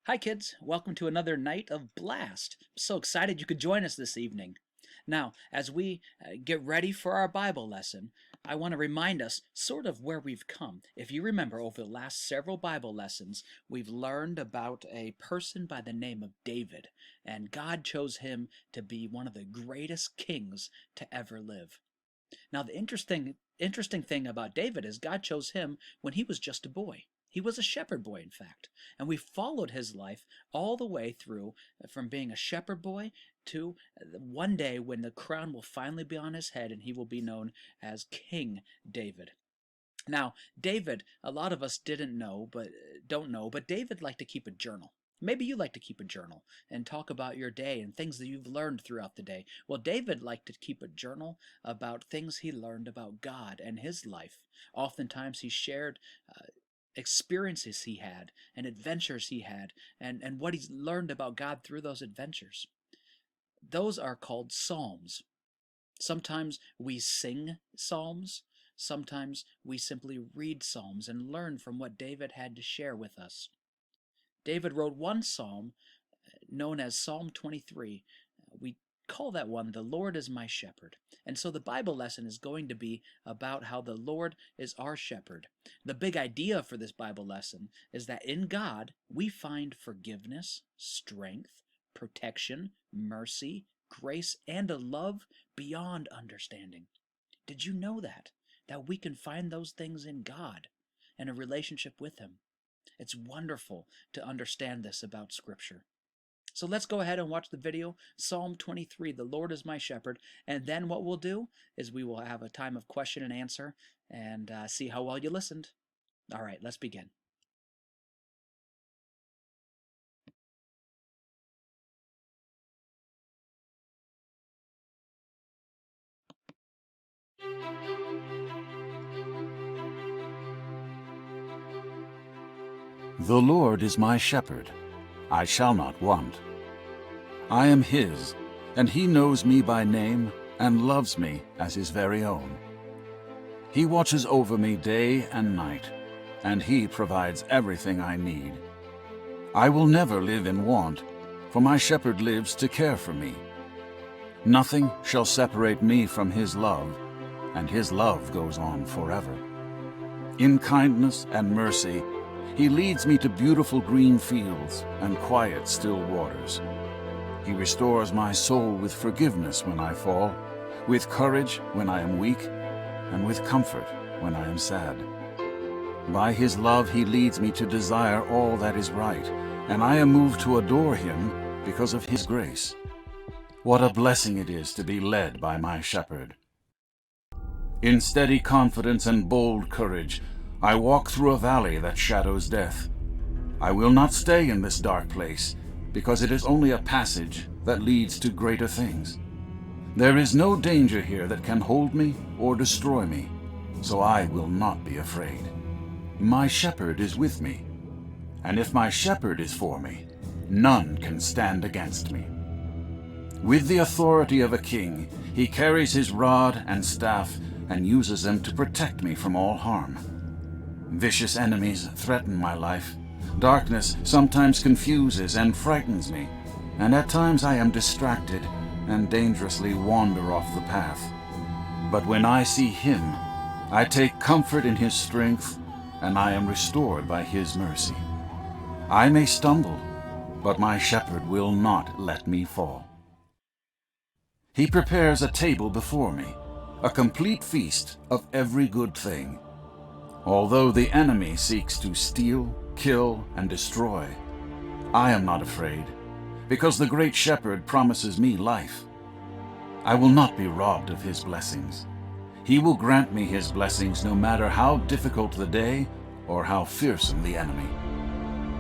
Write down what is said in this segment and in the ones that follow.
Hi, kids. Welcome to another night of Blast. I'm so excited you could join us this evening. Now, as we get ready for our Bible lesson, I want to remind us sort of where we've come. If you remember, over the last several Bible lessons, we've learned about a person by the name of David, and God chose him to be one of the greatest kings to ever live. Now, the interesting thing about David is God chose him when he was just a boy. He was a shepherd boy, in fact, and we followed his life all the way through from being a shepherd boy to one day when the crown will finally be on his head and he will be known as King David. Now, David, a lot of us didn't know, but don't know, but David liked to keep a journal. Maybe you like to keep a journal and talk about your day and things that you've learned throughout the day. Well, David liked to keep a journal about things he learned about God and his life. Oftentimes, he shared experiences he had and adventures he had and what he's learned about God through those adventures. Those are called Psalms. Sometimes we sing Psalms. Sometimes we simply read Psalms and learn from what David had to share with us. David wrote one psalm known as Psalm 23. We call that one, "The Lord is my shepherd." And so the Bible lesson is going to be about how the Lord is our shepherd. The big idea for this Bible lesson is that in God we find forgiveness, strength, protection, mercy, grace, and a love beyond understanding. Did you know that? That we can find those things in God and a relationship with Him. It's wonderful to understand this about Scripture. So let's go ahead and watch the video, Psalm 23, "The Lord is my shepherd," and then what we'll do is we will have a time of question and answer and see how well you listened. All right, let's begin. The Lord is my shepherd, I shall not want. I am his, and he knows me by name and loves me as his very own. He watches over me day and night, and he provides everything I need. I will never live in want, for my shepherd lives to care for me. Nothing shall separate me from his love, and his love goes on forever. In kindness and mercy, he leads me to beautiful green fields and quiet, still waters. He restores my soul with forgiveness when I fall, with courage when I am weak, and with comfort when I am sad. By his love he leads me to desire all that is right, and I am moved to adore him because of his grace. What a blessing it is to be led by my shepherd. In steady confidence and bold courage, I walk through a valley that shadows death. I will not stay in this dark place, because it is only a passage that leads to greater things. There is no danger here that can hold me or destroy me, so I will not be afraid. My shepherd is with me, and if my shepherd is for me, none can stand against me. With the authority of a king, he carries his rod and staff and uses them to protect me from all harm. Vicious enemies threaten my life. Darkness sometimes confuses and frightens me, and at times I am distracted and dangerously wander off the path. But when I see him, I take comfort in his strength, and I am restored by his mercy. I may stumble, but my shepherd will not let me fall. He prepares a table before me, a complete feast of every good thing. Although the enemy seeks to steal, kill, and destroy, I am not afraid, because the great shepherd promises me life. I will not be robbed of his blessings. He will grant me his blessings no matter how difficult the day or how fearsome the enemy.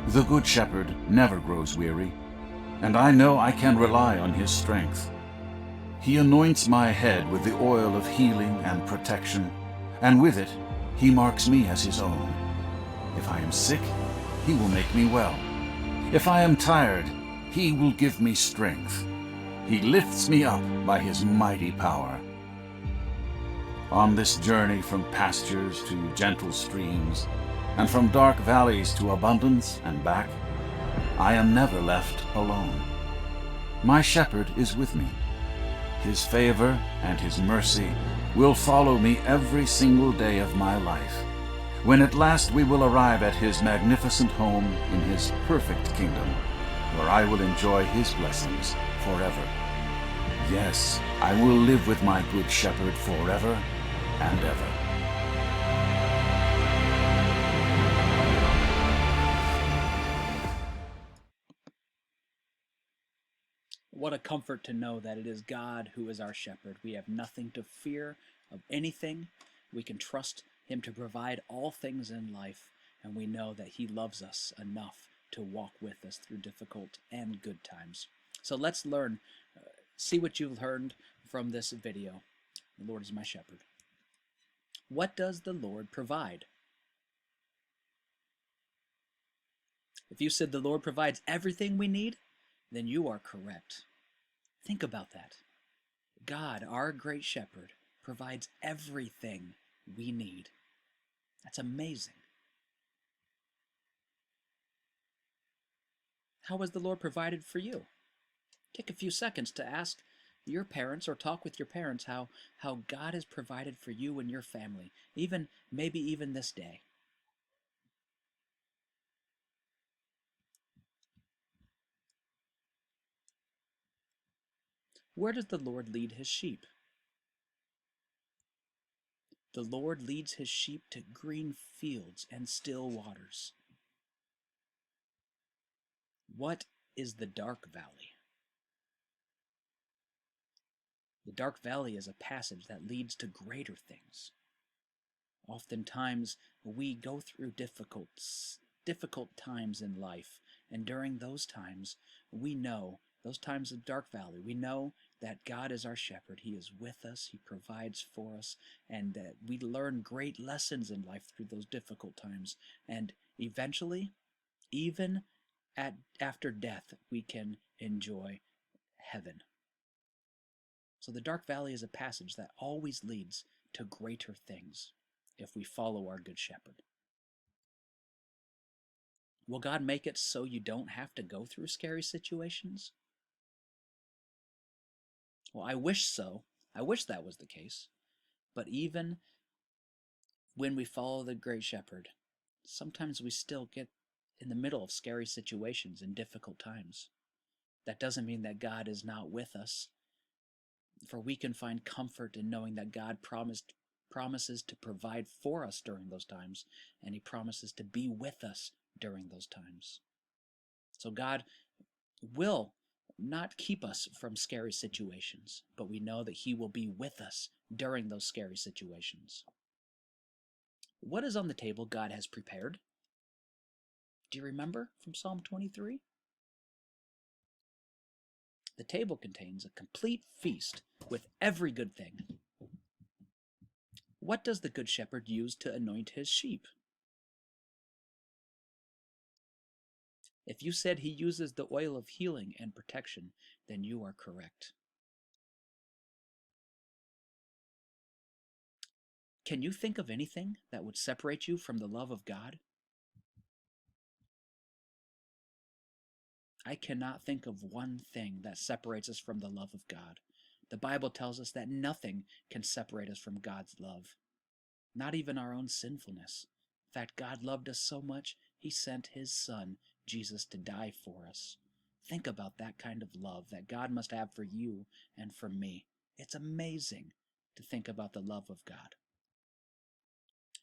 The good shepherd never grows weary, and I know I can rely on his strength. He anoints my head with the oil of healing and protection, and with it he marks me as his own. If I am sick, he will make me well. If I am tired, he will give me strength. He lifts me up by his mighty power. On this journey from pastures to gentle streams, and from dark valleys to abundance and back, I am never left alone. My shepherd is with me. His favor and his mercy will follow me every single day of my life, when at last we will arrive at his magnificent home in his perfect kingdom, where I will enjoy his blessings forever. Yes, I will live with my good shepherd forever and ever. What a comfort to know that it is God who is our shepherd. We have nothing to fear of anything. We can trust him to provide all things in life, and we know that he loves us enough to walk with us through difficult and good times. So let's learn, see what you've learned from this video. The Lord is my shepherd. What does the Lord provide? If you said the Lord provides everything we need, then you are correct. Think about that. God, our great shepherd, provides everything we need. That's amazing. How has the Lord provided for you? Take a few seconds to ask your parents or talk with your parents how God has provided for you and your family, maybe even this day. Where does the Lord lead his sheep? The Lord leads his sheep to green fields and still waters. What is the dark valley? The dark valley is a passage that leads to greater things. Oftentimes, we go through difficult times in life, and during those times, we know, those times of dark valley, we know that God is our shepherd. He is with us, he provides for us, and that we learn great lessons in life through those difficult times. And eventually, even after death, we can enjoy heaven. So the dark valley is a passage that always leads to greater things if we follow our good shepherd. Will God make it so you don't have to go through scary situations? Well, I wish so. I wish that was the case. But even when we follow the great shepherd, sometimes we still get in the middle of scary situations and difficult times. That doesn't mean that God is not with us, for we can find comfort in knowing that God promises to provide for us during those times, and he promises to be with us during those times. So God will not keep us from scary situations, but we know that he will be with us during those scary situations. What is on the table God has prepared? Do you remember from Psalm 23? The table contains a complete feast with every good thing. What does the Good Shepherd use to anoint his sheep? If you said he uses the oil of healing and protection, then you are correct. Can you think of anything that would separate you from the love of God? I cannot think of one thing that separates us from the love of God. The Bible tells us that nothing can separate us from God's love, not even our own sinfulness. In fact, God loved us so much, he sent his Son, Jesus, to die for us. Think about that kind of love that God must have for you and for me. It's amazing to think about the love of God.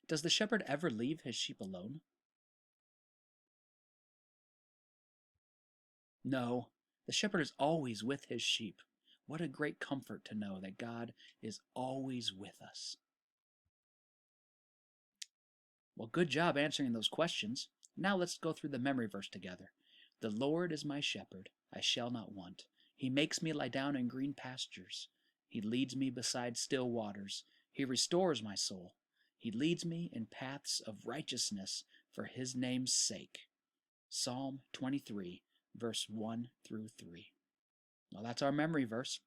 Does the shepherd ever leave his sheep alone? No, the shepherd is always with his sheep. What a great comfort to know that God is always with us. Well, good job answering those questions. Now let's go through the memory verse together. The Lord is my shepherd, I shall not want. He makes me lie down in green pastures. He leads me beside still waters. He restores my soul. He leads me in paths of righteousness for his name's sake. Psalm 23, verse 1 through 3. Well, that's our memory verse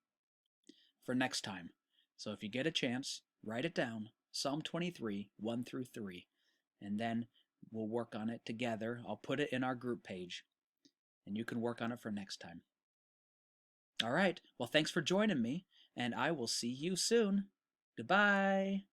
for next time. So if you get a chance, write it down, Psalm 23, 1 through 3, and then we'll work on it together. I'll put it in our group page, and you can work on it for next time. All right, well, thanks for joining me, and I will see you soon. Goodbye.